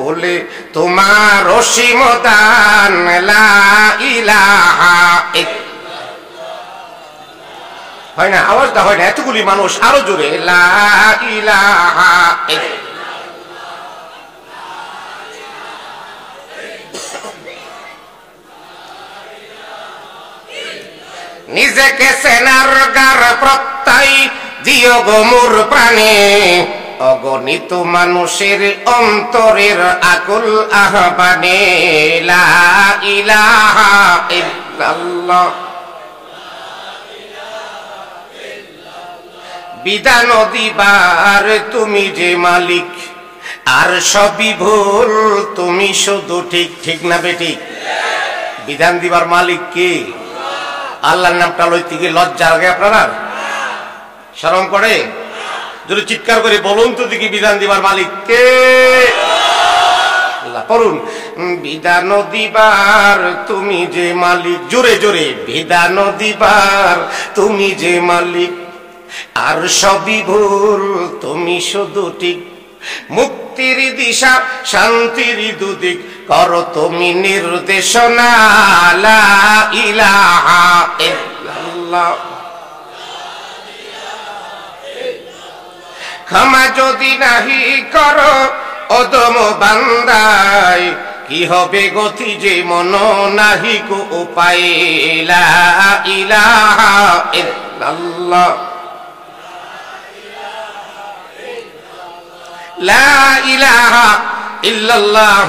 বলে তোমার অসীম দান লা ইলাহা হয় না, আওয়াজটা হয় না, এতগুলি মানুষ আরো জোরে লা ইলাহা। নিজেকে সেনার গার প্রত্যয় দিও গো মোর প্রাণে, অগণিত মানুষের অন্তরের আকুল আহ্বানে লা ইলাহা ইল্লাল্লাহ। বিধান দিবার তুমি যে মালিক, আর সবই ভুল তুমি শুধু ঠিক। ঠিক না বেঠিক? বিধান দিবার মালিক কে? আল্লাহর নামটা লইতে গিয়ে লজ্জা লাগে আপনারা? শরম করে? যদি চিৎকার করে বলুন তো দেখি, বিধান দিবার মালিক কে? আল্লাহ। পড়ুন, বিধান দিবার তুমি যে মালিক, জোরে জোরে, বিধান দিবার তুমি যে মালিক, আর সবই ভুল তুমি শুধু ঠিক। মুক্তির দিশা শান্তির দুদিক করো তুমি নির্দেশনা লা ইলাহা ইল্লাল্লাহ। ক্ষমা যদি নাহি করো অদম বান্দায়, কি হবে গতি যে মন নাহি কো উপায় লা ইলাহা ইল্লাল্লাহ। লা ইলাহা ইল্লাল্লাহ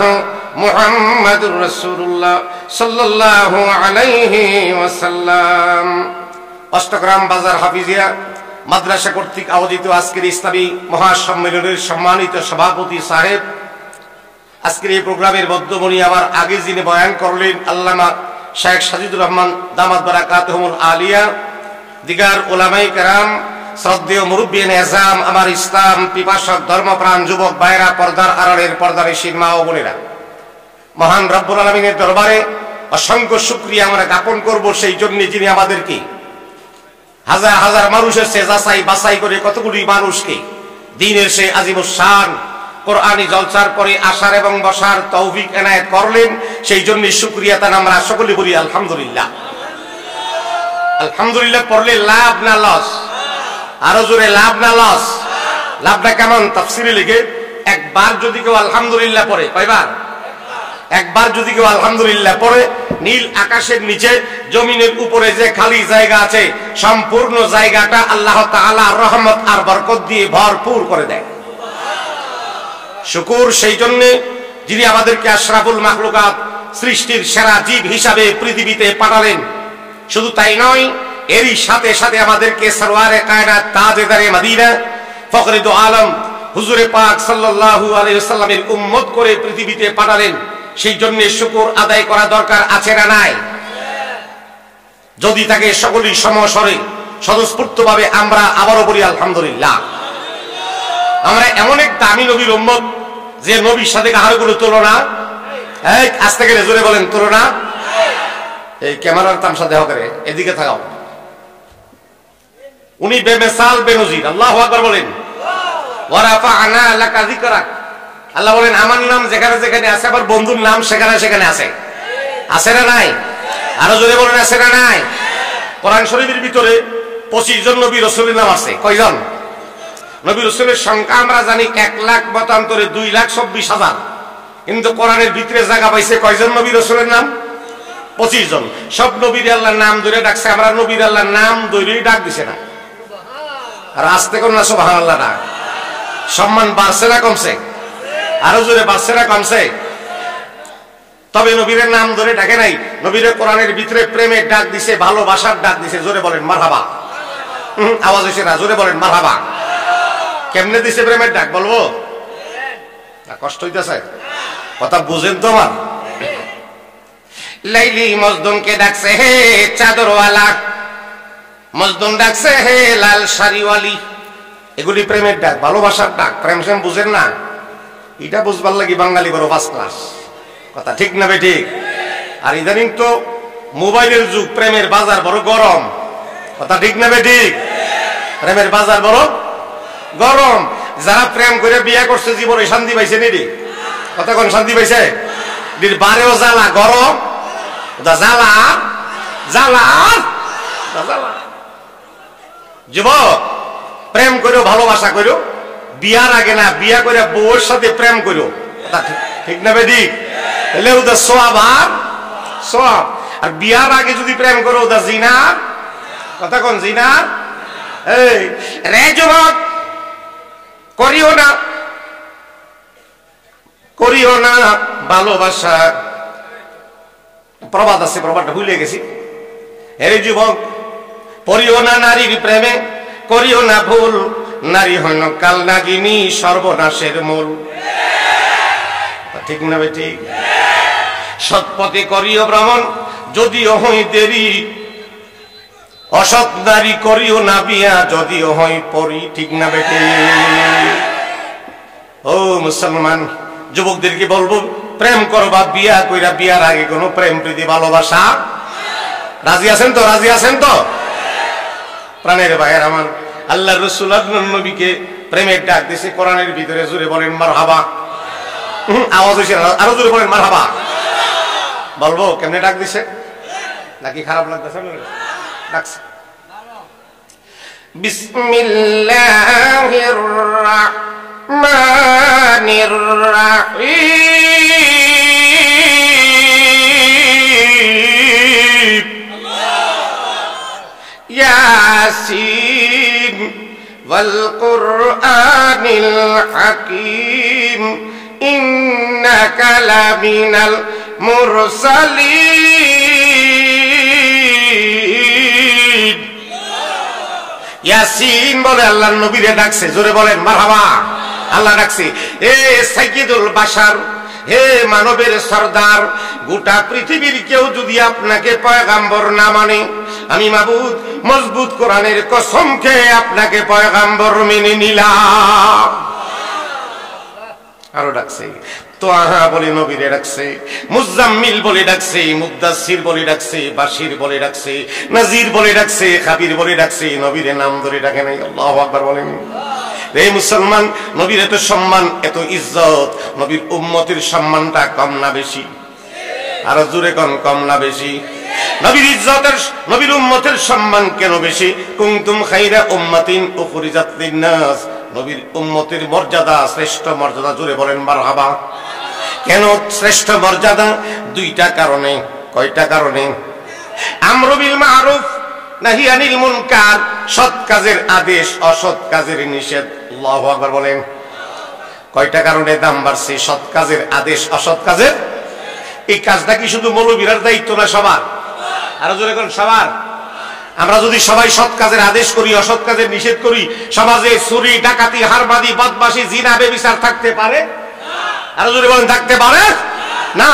মুহাম্মাদুর রাসূলুল্লাহ সাল্লাল্লাহু আলাইহি ওয়াসাল্লাম। অষ্টগ্রাম বাজার হাফিজিয়া মাদ্রাসা কর্তৃক আয়োজিত আজকের ইসলামী মহাসম্মেলনের সম্মানিত সভাপতি সাহেব, আজকের এই প্রোগ্রামের মধ্যমণি আমার আগে যিনি বয়ান করলেন আল্লামা শেখ সাজিদুর রহমান দামাত বারাকাতুহুল আলিয়া, দিগার উলামায়ে কেরাম, শ্রদ্ধেয় মুরব্বিয়ান এজাম, আমার ইসলাম পিপাসক ধর্মপ্রাণ যুবক ভাইরা, পর্দার আড়ালের পর্দানিশীন মা ও বোনেরা, মহান রব্বুল আলামিনের দরবারে অসংখ্য শুকরিয়া আমরা জ্ঞাপন করব সেই জন্য যিনি আমাদেরকে হাজার হাজার মানুষের সে যাচাই বাছাই করে কতগুলি মানুষকে দ্বীনের সে আজিমুস শান কোরআনী জলসার পরে আসার এবং বসার তৌফিক এনায়েত করলেন। সেই জন্য শুকরিয়া তার আমরা সকলে বলি আলহামদুলিল্লাহ। আলহামদুলিল্লাহ পড়লে লাভ না লস? আরো জোরে, লাভ না লস? লাভটা কেমন? তাফসিরে লিখে, একবার যদি কেউ আলহামদুলিল্লাহ পড়ে, কয়বার? একবার যদি কেউ আলহামদুলিল্লাহ পড়ে, নীল আকাশের নিচে জমিনের উপরে যে খালি জায়গা আছে সম্পূর্ণ জায়গাটা আল্লাহ তাআলা রহমত আর বরকত দিয়ে ভরপুর করে দেয়। শুকর সেই জন্য যিনি আমাদেরকে আশরাফুল মাখলুকাত, সৃষ্টির সেরা জীব হিসাবে পৃথিবীতে পাঠালেন। শুধু তাই নয়, এরই সাথে সাথে আমাদেরকে সরওয়ারে কায়নাত তাজেদারে মদিনা ফখরে দো আলম হুজুরে পাক সাল্লাল্লাহু আলাইহি ওয়াসাল্লামের উম্মত করে পৃথিবীতে পাঠালেন। সেই জন্য শুকর আদায় করা দরকার আছে না নাই? যদি তাকে সকলেই সমস্বরে স্বতঃস্ফূর্তভাবে আমরা আবারও বলি আলহামদুলিল্লাহ। আমরা এমন এক দামি নবীর উম্মত যে নবীর সাথে কারো কোনো তুলনা, এই আস্তে গেলে জোরে বলেন তুলনা। এই ক্যামেরার তামসা দেহ করে, এদিকে থাকাও। উনি বেমেসাল বেনজির। আল্লাহু আকবার বলেন। ওয়া রাফা'না লাকা যিকরাক। আল্লাহ বলেন আমার নাম যেখানে যেখানে আছে, আবার বন্ধুর নাম সেখানে সেখানে আছে। আছে না নাই? আরো জোরে বলেন আছে না নাই? কোরআন শরীফের ভিতরে 25 জন নবী রাসূলের নাম আছে। কয়জন নবী রাসূলের সংখ্যা আমরা জানি 1,00,000 মতান্তরে 2,26,000, কিন্তু কোরআনের ভিতরে জায়গা পাইছে কয়জন নবী রাসূলের নাম? 25 জন। সব নবীর আল্লাহর নাম ধরে ডাকছে, আমরা নবীর আল্লাহর নাম ধরেই ডাক দিছে না। আর আস্তে কোন না সুবহানাল্লাহ ডাক। সম্মান বাড়ছে না কমছে? আরো জোরে, বাড়ছে না কমছে? তবে নবীর নাম ধরে ডাকে নাই, নবীর কোরআনের ভিতরে প্রেমের ডাক দিছে, ভালোবাসার ডাক দিছে। জোরে বলেন মারহাবা। আওয়াজ হইছে না? জোরে বলেন মারহাবা। কেমনে দিছে প্রেমের ডাক বলবো? কষ্ট হইতেছে? কথা বুঝেন তো আমার? লাইলি মজদুমকে ডাকছে হে চাদরওয়ালা, মজদুম ডাকছে হে লাল শাড়িওয়ালি। এগুলি প্রেমের ডাক, ভালোবাসার ডাক। প্রেম সেম বুঝেন না? এটা বুঝবার লাগি বাঙালি বড় ফার্স্ট ক্লাস। কথা ঠিক না বে ঠিক? আর ইদানিং তো মোবাইলের যুগ, প্রেমের বাজার বড় গরম। কথা ঠিক না বে ঠিক? প্রেমের বাজার বড় গরম। যারা প্রেম করে বিয়ে করছে জীবনে শান্তি পাইছে নি? কতক্ষণ শান্তি পাইছে? বারেও জ্বালা, গরম জ্বালা জ্বালা জ্বালা। যুবক, প্রেম করো, ভালোবাসা করো, বিয়ার আগে না, বিয়া করে বউর সাথে প্রেম করো, ঠিক না বেদিক? তাহলে ওদের সোয়াব আর সোয়াব। আর বিয়ার আগে যদি প্রেম করো ওদের জিনার, কথা কোন জিনার? এই রে যুবক, করিও না, করিও না ভালোবাসা। প্রবাদ আছে, প্রবাদটা ভুলে গেছি। হে যুবক, পড়িও না নারীর প্রেমে, করিও না ভুল, নারী হইল কাল নাগিনী, সর্বনাশের মূল। ঠিক না বেটি? সৎপথে করিও ভ্রমণ, যদিও হই দেরি, অসৎ নারী করিও না বিয়া, যদিও হই পরি। ঠিক না বেটি? ও মুসলমান, যুবকদেরকে বলবো, প্রেম করবা, বিয়া কইরা বিয়ার আগে কোনো প্রেম প্রীতি ভালোবাসা। রাজি আছেন তো? রাজি আছেন তো? প্রাণের ভাইয়ের আমার, আল্লাহ রাসূল নবীকে প্রেমের ডাক দিয়েছে কোরআনের ভিতরে। জোরে বলেন মারহাবা। আওয়াজ হইছে, আরো জোরে বলেন মারহাবা। বলবো কেমনে ডাক দিছে? নাকি খারাপ লাগতেছে? ডাকছে বিসমিল্লাহির রাহমানির রাহিম, ইয়াসিন ওয়াল কুরআনিল হাকীম, ইন্নাকা লামিনাল মুরসালিন। ইয়াসিন বলে আল্লাহর নবীরে ডাকছে। জোরে বলেন মারহাবা। আল্লাহ ডাকছে, এ সাইয়্যিদুল বাশার, হে মানবের সরদার, গোটা পৃথিবীর কেউ যদি আপনাকে পয়গাম্বর না মানে, আমি মাবুদ মজবুত কোরআনের কসম খেয়ে আপনাকে পয়গাম্বর মেনে নিলাম। আরো ডাকছে, তোহা বলে নবীরে ডাকছে, মুজাম্মিল বলে ডাকছে, মুদাসসির বলে ডাকছে, বাশির বলে ডাকছে, নাজির বলে ডাকছে, খাবির বলে ডাকছে, নবীরে নাম ধরে ডাকে নাই। আল্লাহু আকবার বলেন। রে মুসলমান, নবীর এত সম্মান, এত ইজ্জত, নবীর উম্মতের সম্মানটা কম না বেশি? আরো জোরে কোন, কম না বেশি? নবীর ইজ্জতের, নবীর উম্মতের সম্মান কেন বেশি? কুনতুম খায়রা উম্মাতিন উখরিজাত লিন-নাস, নবীর উম্মতের মর্যাদা, শ্রেষ্ঠ মর্যাদা। জোরে বলেন মারহাবা। কেন শ্রেষ্ঠ মর্যাদা? দুইটা কারণে। কয়টা কারণে? আমরু বিল মারুফ নাহি আনিল মুনকার, সৎ কাজের আদেশ, অসৎ কাজের নিষেধ। আল্লাহু আকবার বলেন। কয়টা কারণে দাম বাড়ছে? সৎ কাজের আদেশ, অসৎ কাজের। এই কাজটা কি শুধু মৌলবীর দায়িত্ব না? সবার। আরো জোরে কোন, সবার। আমরা যদি সবাই সৎ কাজের আদেশ করি, অসৎ কাজের নিষেধ করি, সমাজে চুরি, ডাকাতি, হারবাদি, বদমাশি, জিনা, বেবিচার থাকতে পারে? আরো জোরে বলেন, থাকতে পারে না?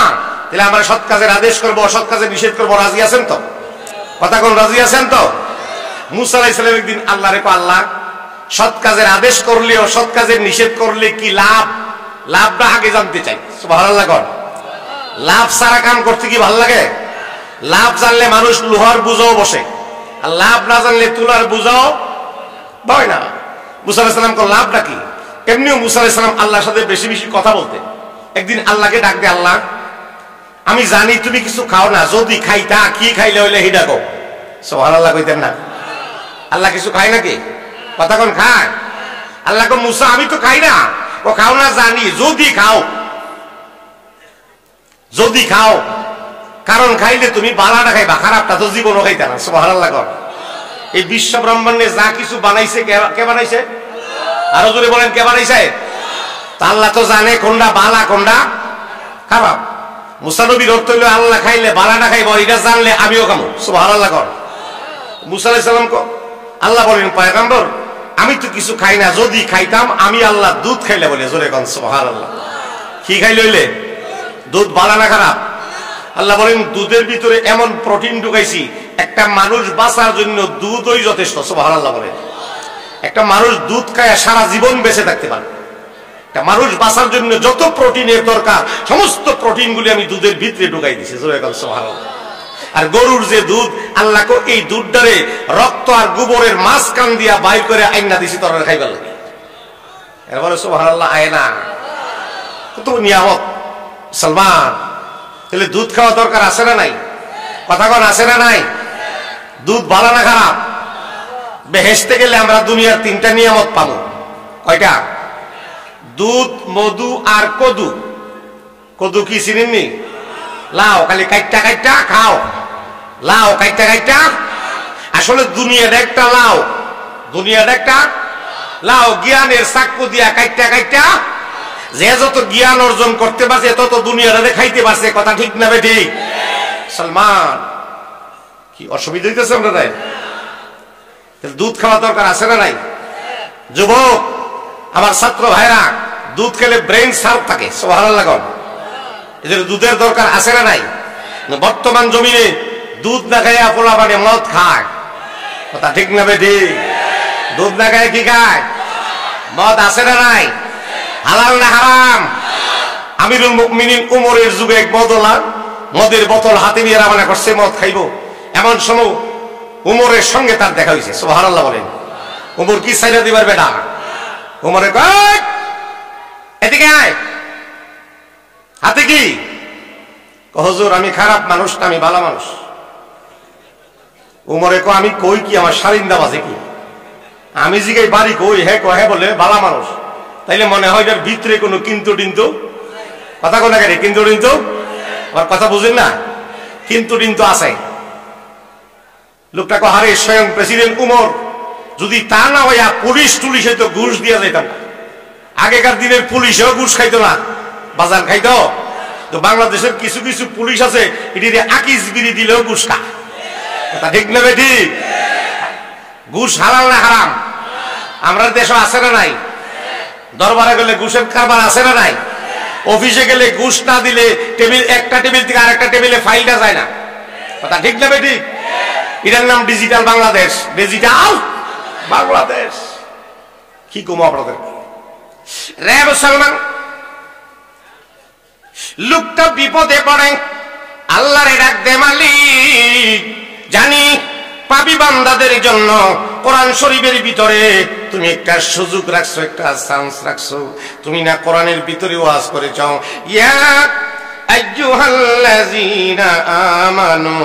তাহলে আমরা সৎ কাজের আদেশ করবো, অসৎ কাজের নিষেধ করবো। রাজি আছেন তো? কথা কোন, রাজি আছেন তো? মুসা আলাইহিস সালাম একদিন আল্লাহরে কয়, আল্লাহ, সৎ কাজের আদেশ করলে, অসৎ কাজের নিষেধ করলে কি লাভ? লাভটা আগে জানতে চাই। সুবহানাল্লাহ কর। লাভ সারা কাম করতে কি ভালো লাগে? লাভ জানলে মানুষ লোহার বুঝাও বসে, আর লাভ না জানলে তুলার বুঝাও বয় না। মুসা আলাইহিস সালাম কো, লাভটা কি? এমনিও মুসা আলাইহিস সালাম আল্লাহর সাথে বেশি বেশি কথা বলতে। একদিন আল্লাহকে ডাক দে, আল্লাহ, আমি জানি তুমি কিছু খাও না, যদি খাইতা কি খাইলে হইলে হিডা কও। সুবহানাল্লাহ কইতেন না? আল্লাহ কিছু খায় নাকি? কথা কোন, খায়? আল্লাহ কো, মুসা, আমি তো খাই না। ও খাও না জানি, যদি খাও, যদি খাও, কারণ খাইলে তুমি বালাটা খাইবা, খারাপটা তো জীবনও খাইতে না। সুবহানাল্লাহ কর। এই বিশ্ব ব্রহ্মাণ্ডে যা কিছু বানাইছে, কে বানাইছে? আরো জোরে বলেন, কে বানাইছে? তা আল্লাহ তো জানে কোনটা বালা, কোনটা খারাপ। মুসা নবীর অর্থ হইল, আল্লাহ খাইলে বালাটা খাইব, এটা জানলে আমিও খাবো। সুবহানাল্লাহ কর। মুসা আলাইহিস সালাম কো, আল্লাহ বলেন, পয়গম্বর, আমি তো কিছু খাই না, যদি খাইতাম আমি আল্লাহ দুধ খাইলে বলে। জোরে কোন সুবহানাল্লাহ। কি খাইলে হইলে? দুধ। বালা না খারাপ? আল্লাহ বলেন, দুধের ভিতরে এমন প্রোটিন ঢুকাইছি, একটা মানুষ বাঁচার জন্য দুধই যথেষ্ট। সুবহানাল্লাহ বলেন। একটা মানুষ দুধ খায় সারা জীবন বেঁচে থাকতে পারে। একটা মানুষ বাঁচার জন্য যত প্রোটিনের দরকার, সমস্ত প্রোটিনগুলি আমি দুধের ভিতরে ঢুকাই দিছি। সুবহানাল্লাহ। আর গরুর যে দুধ, আল্লাহ কো, এই দুধটারে রক্ত আর গোবরের মাঝখান দিয়া বাইর করে আইনা দিছি তোরা খাইবার লাগে। এরপরে সুবহানাল্লাহ আয় না? কত নিয়ামত সালমান। তাহলে দুধ খাওয়া দরকার আছে না নাই? কথা কোন আছে না নাই? দুধ ভালো না খারাপ? বেহেশতে গেলে আমরা দুনিয়ার 3টা নিয়ামত পাবো। কয়টা? দুধ, মধু আর কদু। কদু কি চিনেননি? লাও, খালি কাইটটা কাইটটা খাও। লাও কাইটটা কাইটটা। আসলে দুনিয়ার একটা লাও, দুনিয়ার একটা লাও, জ্ঞানের চাক্কু দিয়া কাইটটা কাইটটা যে যত জ্ঞান অর্জন করতে পারছে তত দুনিয়ারে খাইতে পারছে। কথা ঠিক না বেঠিক? সালমান, কি অসুবিধা হইতেছে আমরা? তাই দুধ খাওয়া দরকার আছে না নাই? যুবক আমার ছাত্র ভাইরা, দুধ খেলে ব্রেন শার্প থাকে। সুবহানাল্লাহ। এদের দুধের দরকার আছে না নাই? বর্তমান জমিনে দুধ না খাইয়া পোলা পানে মদ খায়। কথা ঠিক না বেঠিক? দুধ না খায় কি খায়? মদ। আছে না নাই? হালাল না হারাম? আমিরুল মুমিনিন উমরের যুগে এক বদলা মদের বোতল হাতে নিয়ে রওনা করছে মদ খাইব। এমন সময় উমরের সঙ্গে তার দেখা হয়েছে। সুবহানাল্লাহ বলেন। উমর কি সাইরা দিবার বেটা? উমরে কয় এদিকে আয়। হাতে কি? হুজুর আমি খারাপ মানুষ না, আমি ভালো মানুষ। উমরে কয় আমি কই কি? আমার শারিন্দা বাজে কি? আমি জিগাই বাড়ি কই? হ্যাঁ কয় বলে ভালো মানুষ। তাইলে মনে হয় এর ভিতরে কোনো কিন্তু টিন্তু কথা কোন জায়গায় কিন্তু টিন্তু আমার কথা বুঝেন না? কিন্তু টিন্তু আছে। লোকটা কয় হারে স্বয়ং প্রেসিডেন্ট উমর যদি তা না হইয়া পুলিশ টুলিশ হইতো ঘুষ দিয়া যাইতাম। আগেকার দিনের পুলিশও ঘুষ খাইতো না, বাজার খাইতো। তো বাংলাদেশের কিছু কিছু পুলিশ আছে এটি আকিস বিড়ি দিলেও ঘুষ খা। কথা ঠিক না বেঠিক? ঘুষ হালাল না হারাম? আমরা দেশে আছে না নাই? দরবারে গেলে ঘুষের কারবার আছে না নাই? অফিসে গেলে ঘুষ না দিলে টেবিল, একটা টেবিল থেকে আরেকটা টেবিলে ফাইলটা যায় না। কথা ঠিক না বেঠিক? এটার নাম ডিজিটাল বাংলাদেশ। ডিজিটাল বাংলাদেশ কি কমো আপনাদের? রে মুসলমান, লোকটা বিপদে পড়ে, আল্লাহরে ডাক দে মালিক। জানি পাপী বান্দাদের জন্য কোরআন শরীফের ভিতরে তুমি একটা সুযোগ রাখছো, একটা চান্স রাখছো। তুমি না কোরআনের ভিতরে ওয়াজ করেছ, ইয়া আইয়ুহাল্লাযীনা আমানু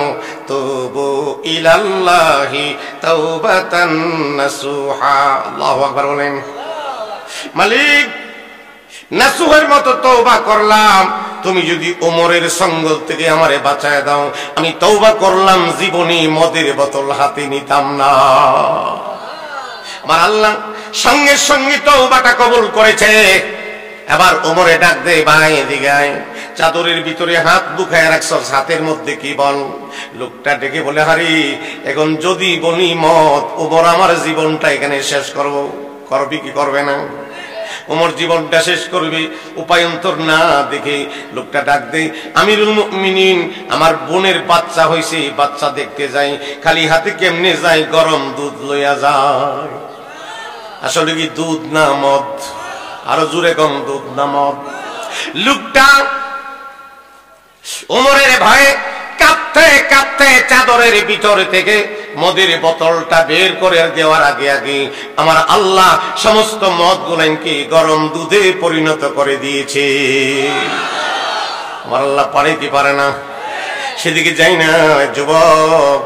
তুবু ইলাল্লাহি তাওবাতান নাসুহা। আল্লাহু আকবার বলেন। মালিক নাসুহের মতো তওবা করলাম, তুমি যদি ওমরের সঙ্গ থেকে আমারে বাঁচায় দাও, আমি তওবা করলাম জীবনে মদের বোতল হাতে নিতাম না। আমার আল্লাহ সঙ্গে সঙ্গে তওবাটা কবুল করেছে। এবার ওমরে ডাক দে, ভাই এদিকে আয়। চাদরের ভিতরে হাত বুকায় রাখছ, হাতের মধ্যে কি বল? লোকটা ডেকে বলে, হারি এখন যদি বলি মত, ওমর আমার জীবনটা এখানে শেষ করব। করবি কি করবে না? ওমর জীবনটা শেষ করবে, উপায়ন্তর না দেখে লোকটা ডাক দেয়, আমিরুল মুমিনিন আমার বোনের বাচ্চা হয়েছে, বাচ্চা দেখতে যাই, খালি হাতে কেমনে যাই? গরম দুধ লইয়া যায়। আসলে কি দুধ না মদ? আরো জোরে কম, দুধ না মদ? লোকটা ওমরের ভয়ে কাঁপতে কাঁপতে চাদরের ভিতর থেকে মদের বোতলটা বের করে দেওয়ার আগে আগে আমার আল্লাহ সমস্ত মদ গুলাকে গরম দুধে পরিণত করে দিয়েছে। আমার আল্লাহ পারে কি পারে না? সেদিকে যাই না। যুবক,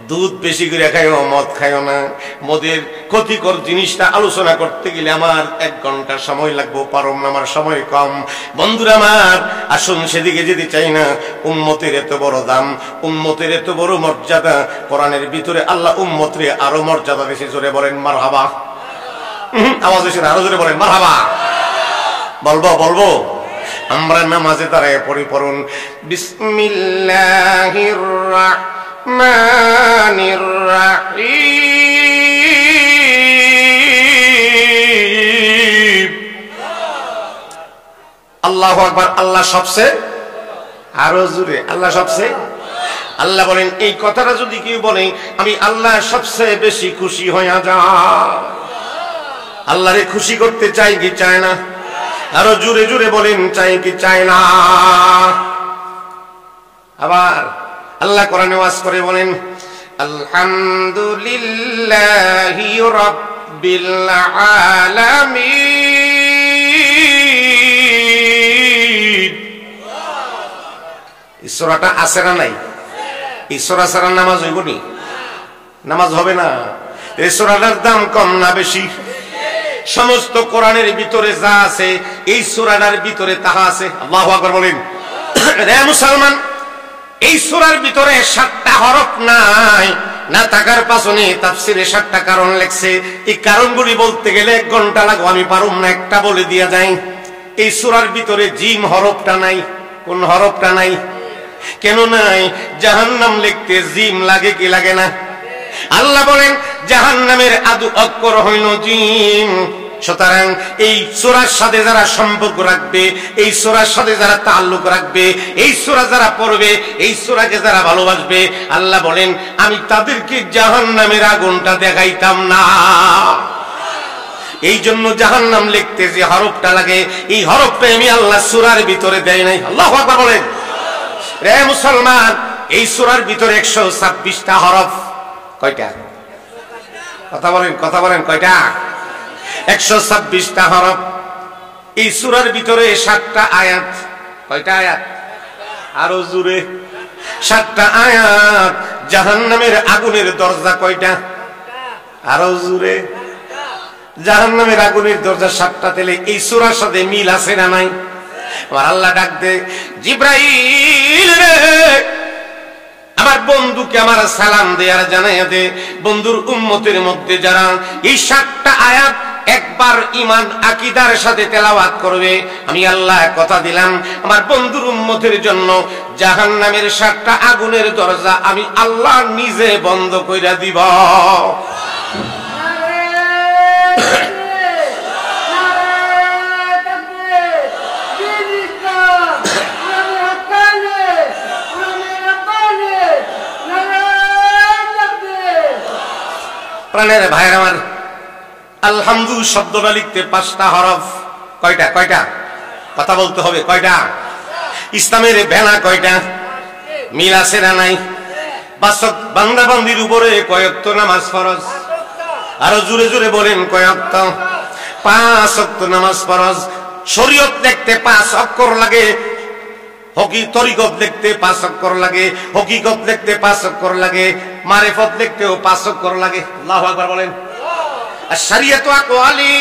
দুধ বেশি করে খাইও, মদ খাইও না। মদের ক্ষতিকর জিনিসটা আলোচনা করতে গেলে আমার 1 ঘন্টা সময় লাগবে, পারম না, আমার সময় কম। বন্ধুরা আমার, আসুন সেদিকে যেতে চাই না। উম্মতের এত বড় দাম, উম্মতের এত বড় মর্যাদা, কোরআনের ভিতরে আল্লাহ উম্মতরে আরো মর্যাদা দিয়েছে। জোরে বলেন মারহাবা। আওয়াজ এসে আরো জোরে বলেন মারহাবা। বলবো বলবো আমরা নামাজে দাঁড়ায় পড়ি, পড়ুন বিসমিল্লাহির রাহমানির রাহিম। আল্লাহু আকবার। আল্লাহ সবচেয়ে, আরো জোরে আল্লাহ সবচেয়ে। আল্লাহ বলেন এই কথাটা যদি কেউ বলে আমি আল্লাহ সবচেয়ে বেশি খুশি হইয়া যা। আল্লাহরে খুশি করতে চাই কি চায় না? আরো জোরে জোরে বলেন, চাই কি চায় না? আবার আল্লাহ কোরআনে ওয়াজ করে বলেন, আলহামদুলিল্লাহি রাব্বিল আলামিন। এই সূরাটা আছে না নাই? এই সূরা ছাড়া নামাজ হইব নি? নামাজ হবে না। এই সূরাটার দাম কম না বেশি? সমস্ত কোরআনের ভিতরে যা আছে এই সূরাটার ভিতরে তাহা আছে। আল্লাহু আকবার বলেন। রে মুসলমান, এই সূরার ভিতরে 7টা হরফ নাই, না থাকার পাছনে তাফসিরে 7টা কারণ লেখছে। এই কারণগুলি বলতে গেলে 1 ঘন্টা লাগবে, আমি পারুম না, একটা বলে দিয়া যাই। এই সূরার ভিতরে জিম হরফটা নাই। কোন হরফটা নাই? কেন নাই? জাহান্নাম লিখতে জিম লাগে কি লাগে না? আল্লাহ বলেন জাহান্নামের আদু অক্ষর হইল জিম। সুতরাং এই সূরার সাথে যারা সম্পর্ক রাখবে, এই সূরার সাথে যারা তাল্লুক রাখবে, এই সূরা যারা পড়বে, এই সূরাকে যারা ভালোবাসবে, আল্লাহ বলেন আমি তাদেরকে জাহান্নামের আগুনটা দেখাইতাম না। এই জন্য জাহান্নাম লিখতে যে হরফটা লাগে, এই হরফটা আমি আল্লাহ সূরার ভিতরে দেয় নাই। আল্লাহু আকবার বলেন। রে মুসলমান, এই সূরার ভিতরে 126টা হরফ। কয়টা? কথা বলেন, কথা বলেন, কয়টা? 126টা হরফ। এই সূরার ভিতরে 7টা আয়াত। কয়টা আয়াত? আরো জোরে। 7টা আয়াত। জাহান্নামের আগুনের দরজা কয়টা? আরো জোরে। জাহান্নামের আগুনের দরজা 7টা। তেলে এই সূরার সাথে মিল আছে না নাই? আমার আল্লাহ ডাক দে, জিব্রাইল রে, আমার বন্ধুকে আমার সালাম দে আর জানাইয়া দে, বন্ধুর উম্মতের মধ্যে যারা এই 7টা আয়াত একবার ঈমান আকীদার সাথে তেলাওয়াত করবে, আমি আল্লাহ কথা দিলাম আমার বন্ধুর উম্মতের জন্য জাহান্নামের 7টা আগুনের দরজা আমি আল্লাহ নিজে বন্ধ কইরা দিব। প্রাণের ভাইয়ের আমার, আলহামদু শব্দটা লিখতে 5টা হরফ। কয়টা? কয়টা? কথা বলতে হবে। কয়টা? ইসলামের ভেলা কয়টা? মিল আছে না নাই? বান্দা বান্দির উপরে কয়ক্ত নামাজ ফরজ? আরো জোরে জোরে বলেন, কয়ক্ত? 5 ওয়াক্ত নামাজ ফরজ। শরীয়ত দেখতে 5 অক্ষর লাগে, তরিকত দেখতে 5 অক্ষর লাগে, হকিকত দেখতে 5 অক্ষর লাগে, মারিফত দেখতেও 5 অক্ষর লাগে। আল্লাহু আকবার বলেন। আশ-শরিয়াতু আকওয়ালি,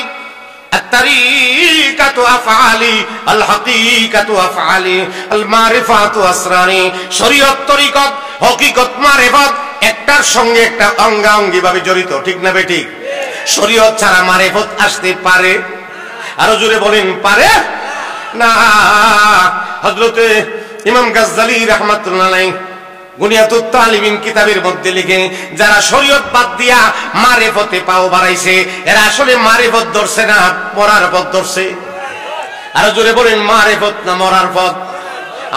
আত-তারিকাতু আফআলি, আল-হাকীকাতু আফআলি, আল-মারিফাতু আসরারি। শরীয়ত, তরিকত, হকিকত, মারিফত একটার সঙ্গে একটা অঙ্গাঙ্গি ভাবে জড়িত, ঠিক না বেঠিক? শরীয়ত ছাড়া মারিফত আসতে পারে? আরো জোরে বলেন, পারে না। হযরতে ইমাম গাজ্জালী রাহমাতুল্লাহ আলাইহি গুনিয়াতুত তালিবিন কিতাবের মধ্যে লিখে, যারা শরীয়ত বাদ দিয়া মারিফতে পাও বাড়াইছে, এরা আসলে মারিফত ধরছে না, মরার পথ ধরছে। আরো জোরে বলেন, মারিফত না মরার পথ?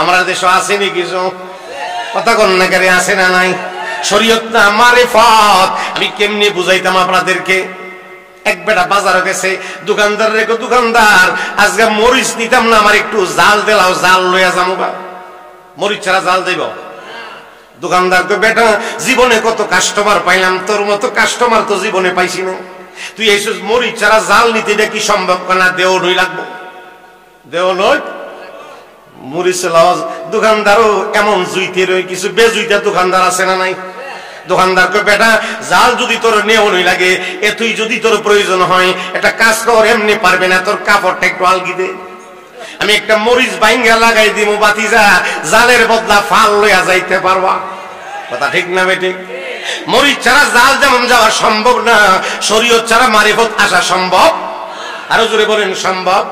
আমরা দেশে আছে নি কিছু? কথা কন না করে, আছে না নাই? শরীয়ত না মারিফত। আমি কেমনে বুঝাইতাম আপনাদেরকে? এক বেটা বাজারে গেছে, দোকানদার রেখো, দোকানদার আজকে মরিচ নিতাম না, আমার একটু জাল দিলাও, জাল লইয়া যাবো। মরিচ ছাড়া জাল দেব? দোকানদার তো, বেটা জীবনে কত কাস্টমার পাইলাম, তোর মতো কাস্টমার তো জীবনে পাইছি না, তুই এইসব মরিচ ছাড়া জাল নিতে, এটা কি সম্ভব? না, দেও নই লাগবো, দেও নই মরিচ লওয়া। দোকানদারও এমন জুইতে রই, কিছু বেজুইতা দোকানদার আছে না নাই? দোকানদারকে, বেটা জাল যদি তোর নেওয়াই লাগে, এতই যদি তোর প্রয়োজন হয়, একটা কাজ কর, এমনি পারবে না, তোর কাপড়টা একটু আলগি দে, আমি একটা মরিচ বাইঙ্গা লাগাই দিব, বাতিজা জালের বদলা ফাল লইয়া যাইতে পারবা। কথা ঠিক না বেঠিক? মরিচ ছাড়া জাল যেমন যাওয়া সম্ভব না, শরীয়ত ছাড়া মারিফত আসা সম্ভব। আরো জোরে বলেন, সম্ভব।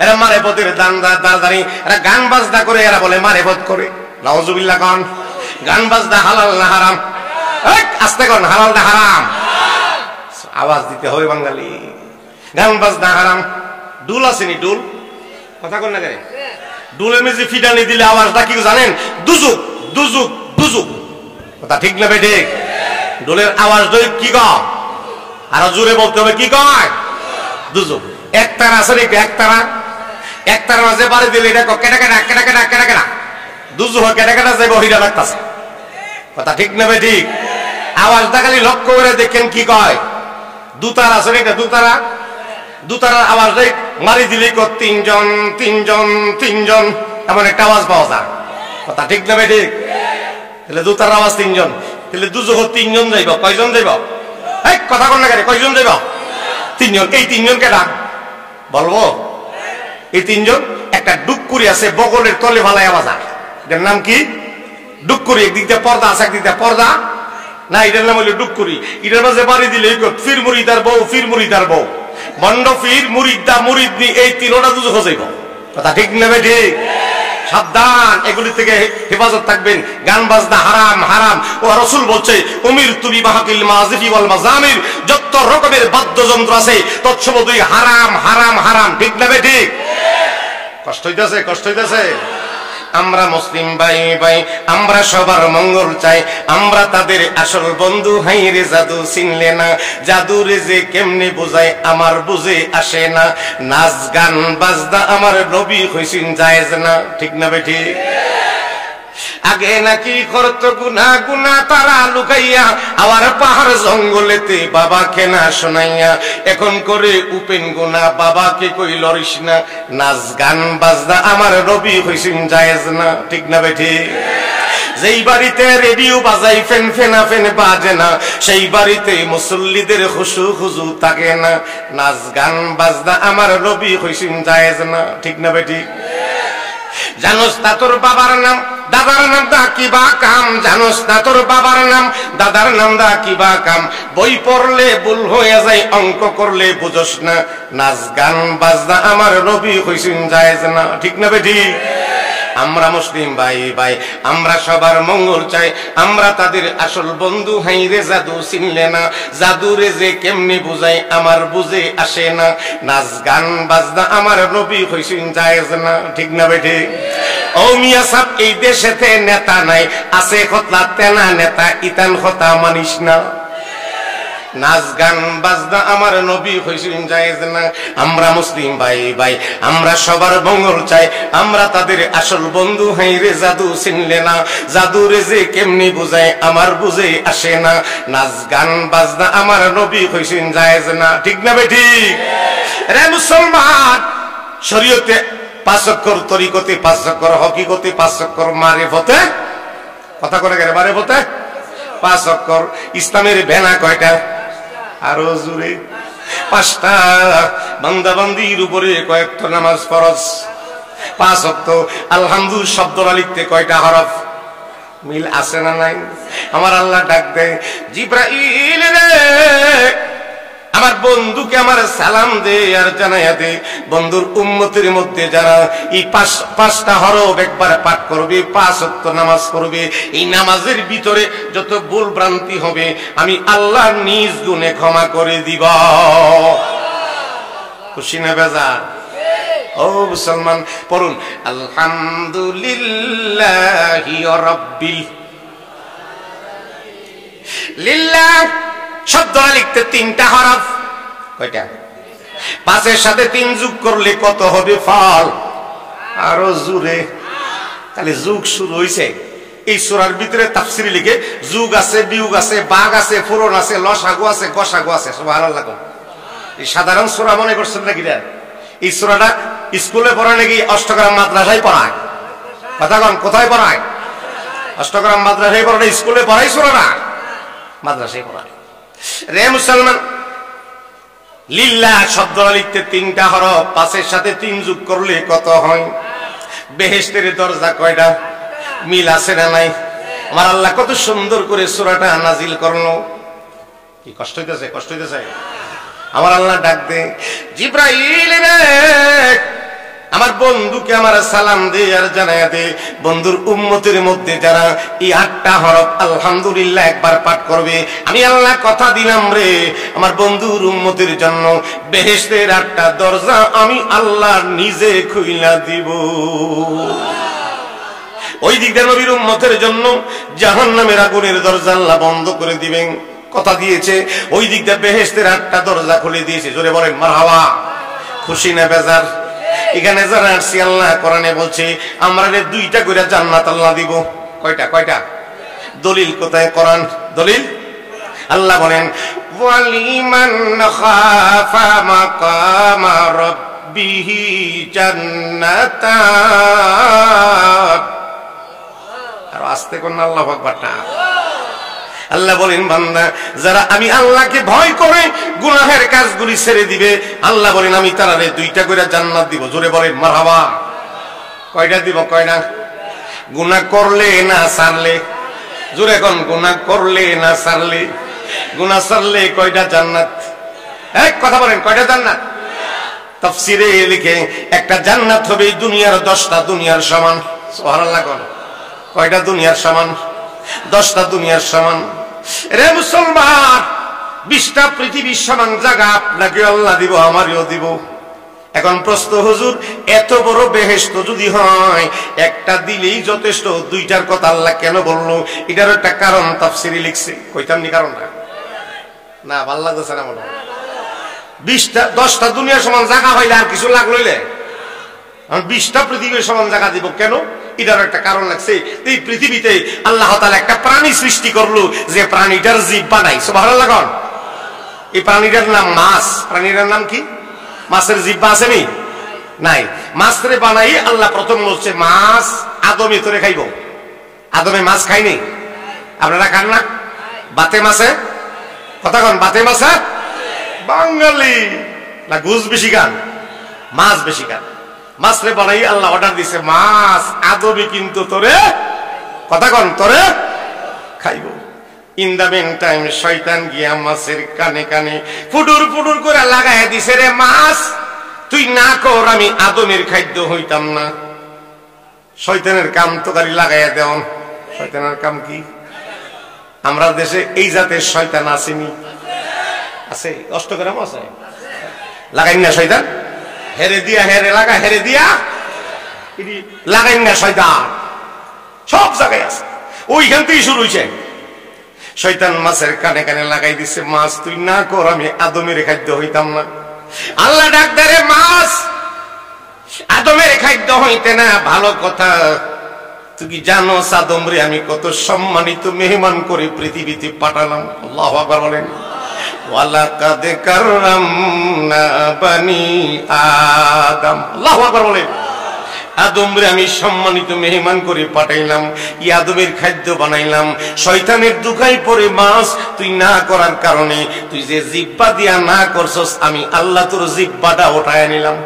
এরা মারিফতের দাঁড়াদাঁড়ি, এরা গান বাজনা করে, এরা বলে মারিফত করে। নাউজুবিল্লাহ। কন গান বাজনা হালাল না হারাম? আস্তে কন, হালাল না হারাম? আওয়াজ দিতে হবে বাঙালি। গান বাজনা হারাম। ডুল আসেনি? ডুল, কথা কন না করে। ডুলের মেঝে ফিটানি দিলে আওয়াজটা কি জানেন? দুজুক দুজুক দুজুক। কথা ঠিক না বেঠে? ডুলের আওয়াজ কি কয়? আরো জোরে বলতে হবে, কি কয়? দুজুক। একতারা আছে নাকি? একতারা, একতারা মাঝে বাড়ি দিলে এটা কেটা কেটা কেটা কেটা কেটা কেটা, দুজুক কেটা কেটা যাইব, হিরা লাগতাছে। কথা ঠিক না বেঠিক? আওয়াজটা খালি লক্ষ্য করে দেখেন কি কয়। দুতারা আছে নাকি? দুতারা, দুতারার আওয়াজটাই মারি দিলে তিনজন তিনজন তিনজন, এমন একটা আওয়াজ পাওয়া যায়। কথা ঠিক না ঠিক? তাহলে জুতার আওয়াজ তিনজন, তাহলে দুজোহ তিনজন যাইব, কয়জন যাইব? এই কথা কন না কেন, কয়জন যাইব? তিনজন। এই তিনজনকে ডাক বলবো। এই তিনজন একটা ডুকুরি আছে বগলের তলে ভালাই বাজার, এটার নাম কি? ডুকুরি। একদিক দিয়ে পর্দা আছে, একদিক দিয়ে পর্দা না, এটার নাম হইলো ডুকুরি। এটার মাঝে বাড়ি দিলে ফির মুরিদার বউ, ফির মুরিদার বউ, মন্ড ফির মুরিদা মুরিদনি, এই তিনটা দুজো যাইব। কথা ঠিক নেবে ঠিক? সাবধান, এগুলি থেকে হেফাজত থাকবেন। গান বাজনা হারাম, হারাম। ও রাসূল বলছে উমির তুবি বাহাকিল মাযিফি ওয়াল মাজামির, যত রকমের বাদ্যযন্ত্র আছে তৎসবই হারাম, হারাম, হারাম। ঠিক না ঠিক? কষ্ট হইতেছে, কষ্ট হইতেছে। আমরা মুসলিম ভাই ভাই, আমরা সবার মঙ্গল চাই, আমরা তাদের আসল বন্ধু। হাই রে জাদু চিনলে না, জাদুরে যে কেমনে বোঝায় আমার বুঝে আসে না। নাচ গান বাজনা আমার নবী হইছেন জায়েজ না। ঠিক না বেঠি? আগে নাকি করত গুনা, গুনা তারা লুকাইয়া, আবার পাহাড় জঙ্গলেতে বাবা কেনা শোনাইয়া, এখন করে উপেন গুনা, বাবাকে কই লরিস না। নাচ গান বাজনা আমার নবী হইছেন জায়েজ না। ঠিক না বেঠি? যেই বাড়িতে রেডিও বাজাই ফেন ফেনা ফেন বাজে না, সেই বাড়িতে মুসল্লিদের খুশু খুজু থাকে না। নাচ গান বাজনা আমার নবী হইছেন জায়েজ না। ঠিক না বেঠি? জানোস না তোর বাবার নাম, দাদার নাম দা কি বা কাম? জানোস না তোর বাবার নাম, দাদার নাম দা কি বা কাম? বই পড়লে ভুল হয়ে যায়, অঙ্ক করলে বুঝোস না। নাচ গান বাজনা আমার নবী হইছেন জায়েজ না। ঠিক না বেঠি? আমরা মুসলিম ভাই ভাই, আমরা সবার মঙ্গল চাই, আমরা তাদের আসল বন্ধু। হাই রে জাদু চিনলে না, জাদুরে যে কেমনে বুঝাই আমার বুঝে আসে না। নাচ গান বাজনা আমার নবী হইছেন জায়েজ না। ঠিক না বেঠি? ও মিয়া সাহেব, এই দেশেতে নেতা নাই, আছে খতলা তেনা নেতা, ইতান কথা মানিস না। নাচ গান বাজনা আমার নবী হইছেন জায়েজ না। আমরা মুসলিম ভাই ভাই, আমরা সবার মঙ্গল চাই, আমরা তাদের আসল বন্ধু। হাই রে জাদু চিনলে না, জাদুরে যে কেমনি বুঝায় আমার বুঝে আসে না। নাচ গান বাজনা আমার নবী হইছেন জায়েজ না। ঠিক না বেঠি? রে মুসলমান, শরীয়তে 5 অক্ষর, তরিকতে 5 অক্ষর, হকিকতে 5 অক্ষর, মারিফতে কথা করে গেলে মারিফতে 5 অক্ষর। ইসলামের বেনা কয়টা? আরো জোরে 5টা। বান্দাবান্দির উপরে কয়েকটা নামাজ ফরজ, 5 ওয়াক্ত। আলহামদুলিল্লাহ শব্দটা লিখতে কয়টা হরফ? মিল আছে না নাই? আমার আল্লাহ ডাক দেয়, জিব্রাইল রে আমার বন্ধুকে আমার সালাম দে আর জানাইয়া দে, বন্ধুর উম্মতের মধ্যে যারা এই 5টা হরফ একবার পাঠ করবে, 5 ওয়াক্ত নামাজ পড়বে, এই নামাজের ভিতরে যত ভুল ভ্রান্তি হবে আমি আল্লাহ নিজ গুণে ক্ষমা করে দিব। খুশি না বেজার? ও মুসলমান, পড়ুন আলহামদুলিল্লাহি রাব্বিল লিল্লাহ। শব্দ লিখতে 3টা হরফ। কয়টা? 5-এর সাথে 3 যোগ করলে কত হবে ফল? আরো জোরে। তাহলে যোগ শুরু হইছে। এই সূরার ভিতরে তাফসীরে লিখে যোগ আছে, বিয়োগ আছে, ভাগ আছে, পূরণ আছে, লসাগু আছে, গসাগু আছে। সুবহানাল্লাহ। এই সাধারণ সূরা মনে করছেন নাকি? এই সূরাটা স্কুলে পড়ায় নাকি অষ্টগ্রাম মাদ্রাসায় পড়ায়? কথা কন, কোথায় পড়ায়? অষ্টগ্রাম মাদ্রাসায় পড়ায়, স্কুলে পড়ায় সূরাটা? মাদ্রাসায় পড়ায়। রে মুসলমান, লিল্লাহ শব্দটা লিখতে 3টা হরফ, 5-এর সাথে 3 যোগ করলে কত হয়? বেহেশতের দরজা কয়টা? মিল আছে না নাই? আমার আল্লাহ কত সুন্দর করে সূরাটা নাজিল করলো। কি কষ্ট হইতেছে? কষ্ট হইতেছে? আমার আল্লাহ ডাক দে, জিব্রাইল রে আমার বন্ধুকে আমার সালাম দে আর জানাইয়া দে, বন্ধুর উম্মতের মধ্যে যারা এই 8টা হরফ আলহামদুলিল্লাহ একবার পাঠ করবে, আমি আল্লাহ কথা দিলাম রে, আমার বন্ধুর উম্মতের জন্য বেহেশতের 8টা দরজা আমি আল্লাহ নিজে খুইলা দিব। ওই দিক দিয়ে নবীর উম্মতের জন্য জাহান্নামের আগুনের দরজা আল্লাহ বন্ধ করে দিবেন। কথা দিয়েছে, ওই দিক দিয়ে বেহেশতের 8টা দরজা খুলে দিয়েছে। জোরে বলেন মারহাবা। খুশি না বেজার? এখানে যারা আসছি আল্লাহ কোরআনে বলছে আমরা 2টা করে জান্নাত আল্লাহ দিব। কয়টা? কয়টা? দলিল কোথায়? কোরআন দলিল। আল্লাহ বলেন ওয়ালিমান খাফা মাকামা রাব্বিহি জান্নাতান। আস্তে কোন আল্লাহু আকবার না। আল্লাহ বলেন বান্দা যারা আমি আল্লাহকে ভয় করে গুনাহের কাজগুলি ছেড়ে দিবে, আল্লাহ বলেন আমি তারারে 2টা করে জান্নাত দিব। জোরে বলেন মারহাবা। কয়টা দিব? কয়টা? গুনাহ করলে না ছাড়লে? জোরে কোন গুনাহ করলে না ছাড়লে? গুনাহ ছাড়লে কয়টা জান্নাত? এক কথা বলেন কয়টা জান্নাত? তাফসীরে লিখে একটা জান্নাত হবে দুনিয়ার 10টা দুনিয়ার সমান। সুবহানাল্লাহ। কোন কয়টা দুনিয়ার সমান? 10টা দুনিয়ার সমান। রে মুসলমান, 20টা পৃথিবীর সমান জায়গা আপনাকে আল্লাহ দিব, আমারও দিব। এখন প্রশ্ন, হুজুর এত বড় বেহেশত যদি হয় একটা দিলেই যথেষ্ট, 2টার কথা আল্লাহ কেন বললো? এটার একটা কারণ তাফসীরে লিখছে। কইতাম নি কারণটা? না ভাল লাগতেছে না মনে? 10টা দুনিয়ার সমান জায়গা হইলে আর কিছু লাগলইলে 20টা পৃথিবীর সমান জায়গা দিব কেন? এটার একটা কারণ লাগছে। এই পৃথিবীতে আল্লাহ তাআলা একটা প্রাণী সৃষ্টি করলো, যে প্রাণীটার জিহ্বা নাই। সুবহানাল্লাহ। এই প্রাণীটার নাম মাছ। প্রাণীটার নাম কি? মাছের জিহ্বা আছে নি? নাই। মাছরে বানাই আল্লাহ প্রথম বলছে মাছ আদমে তোরে খাইব। আদমে মাছ খাইনি? আপনারা খান না? বাতে মাছে কথা কন, বাতে মাছে বাঙালি না ঘুষ বেশি খান, মাছ বেশি খান। মাছরে বানাই আল্লাহ অর্ডার দিছে মাছ আদমে কিন্তু তোরে কথা কন তোরে খাইব। ইন দা মেন টাইম শয়তান গিয়া মাছের কানে কানে ফুডুর ফুডুর করে লাগায় দিছে, রে মাছ তুই না কর আমি আদমের খাদ্য হইতাম না। শয়তানের কাম তো গাড়ি লাগাইয়া দেওয়ান। শয়তানের কাম কি? আমরা দেশে এই জাতের শয়তান আসেনি? আছে, অষ্টগ্রাম আছে। লাগাই না শয়তান, হেরে দিয়া হেরে লাগা, হেরে দিয়া লাগাই না শয়তান, সব জায়গায় আছে। ওইখান থেকেই শুরু হয়েছে। শয়তান মাছের কানে কানে লাগাই দিছে মাছ তুই না কর আমি আদমের খাদ্য হইতাম না। আল্লাহ ডাক দেয়, মাছ আদমের খাদ্য হইতে না, ভালো কথা। তুই কি জানো আদম রে আমি কত সম্মানিত মেহমান করে পৃথিবীতে পাঠালাম? আল্লাহু আকবার বলেন। ওয়ালাকাদ কাররামনা বানি আদম। আল্লাহু আকবার বলেন। আদম রে আমি সম্মানিত মেহমান করে পাঠাইলাম, ই আদমের খাদ্য বানাইলাম। শয়তানের দুখাই পরে মাছ তুই না করার কারণে, তুই যে জিহ্বা দিয়া না করছস, আমি আল্লাহ তোর জিহ্বাটা উঠায় নিলাম।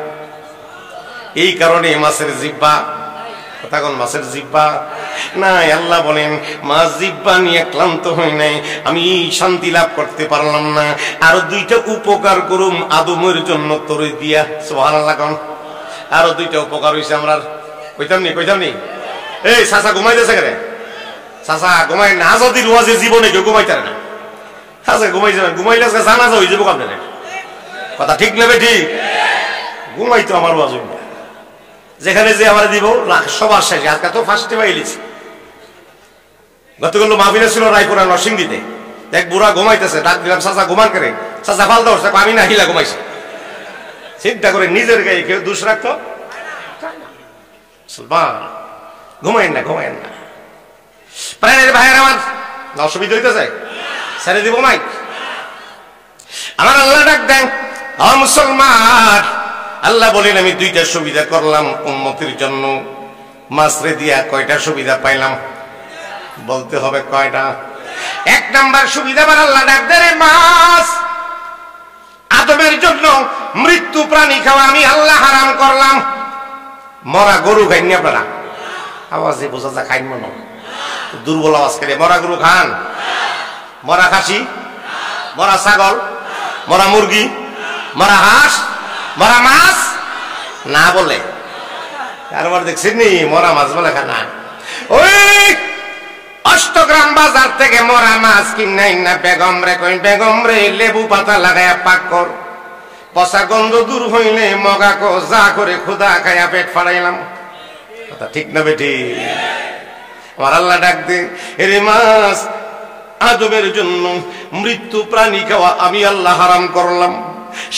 এই কারণে মাছের জিহ্বা কথা কোন, মাছের জিহ্বা নাই। আল্লাহ বলেন মাছ জিহ্বা নিয়ে ক্লান্ত হই নাই, আমি শান্তি লাভ করতে পারলাম না। আরো 2টা উপকার করুম আদমের জন্য তোরে দিয়া। সুবহানাল্লাহ। কোন আরো 2টা উপকার হয়েছে আমরা কইতাম নি? এই চাচা ঘুমাইতেছে কেন? চাচা ঘুমাই না, যদি রোয়াজে জীবনে কেউ ঘুমাইতে না। চাচা ঘুমাই যাবেন, ঘুমাইলে জানাজা হয়ে যাবো আপনার। কথা ঠিক নেবে? ঠিক। ঘুমাইতো আমার ওয়াজ যেখানে যে আমার দিব সবার শেষে। আজকে তো ফার্স্টে পাইলিছি। গতকাল মাহফিলে ছিল রায়পুরা নরসিংদীতে, এক বুড়া ঘুমাইতেছে, ডাক দিলাম চাচা ঘুমান করে। চাচা ফালতে উঠছে, আমি না হিলা ঘুমাইছি। চিন্তা করে নিজের গায়ে কেউ দোষ রাখতো? ঘুমাইন না, ঘুমাইন না। প্রাণের ভাইয়ের আমার অসুবিধা হইতেছে, ছেড়ে দিব মাইক। আমার আল্লাহ ডাক দেন, ও মুসলমান, আল্লাহ বলেন আমি 2টা সুবিধা করলাম উম্মতের জন্য। মাছরে দিয়া কয়টা সুবিধা পাইলাম? বলতে হবে কয়টা? 1 নাম্বার সুবিধা আমার আল্লাহ ডাক দেন, মাছ আদমের জন্য মৃত্যু প্রাণী খাওয়া আমি আল্লাহ হারাম করলাম। মরা গরু খাইনি আপনারা? আওয়াজে বোঝা যা খাইন মনে দুর্বল আওয়াজ করে। মরা গরু খান? মরা খাসি, মরা ছাগল, মরা মুরগি, মরা হাঁস, মরা মাছ না বলে? কারবার দেখছেন নি মরা মাছ বলে খানা? ওই অষ্টগ্রাম বাজার থেকে মরা মাছ কিনাই না বেগম রে, কই বেগম রে লেবু পাতা লাগায়া পাক কর, পচা গন্ধ দূর হইলে মগা কো, যা করে খুদা খায়া পেট ফাড়াইলাম। কথা ঠিক না বেটি? আমার আল্লাহ ডাক দে, এরে মাছ আদমের জন্য মৃত্যু প্রাণী খাওয়া আমি আল্লাহ হারাম করলাম।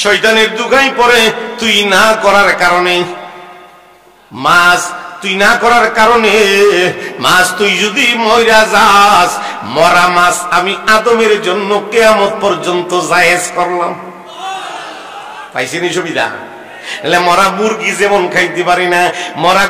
শয়তানের দুগাই পরে তুই না করার কারণে, মাছ তুই না করার কারণে, মাছ তুই যদি মইরা যাস, মরা মাছ আমি আদমের জন্য কিয়ামত পর্যন্ত জায়েজ করলাম। পাইছিনি সুবিধা? মরা মুরগি যেমন খাইতে পারি না, মরা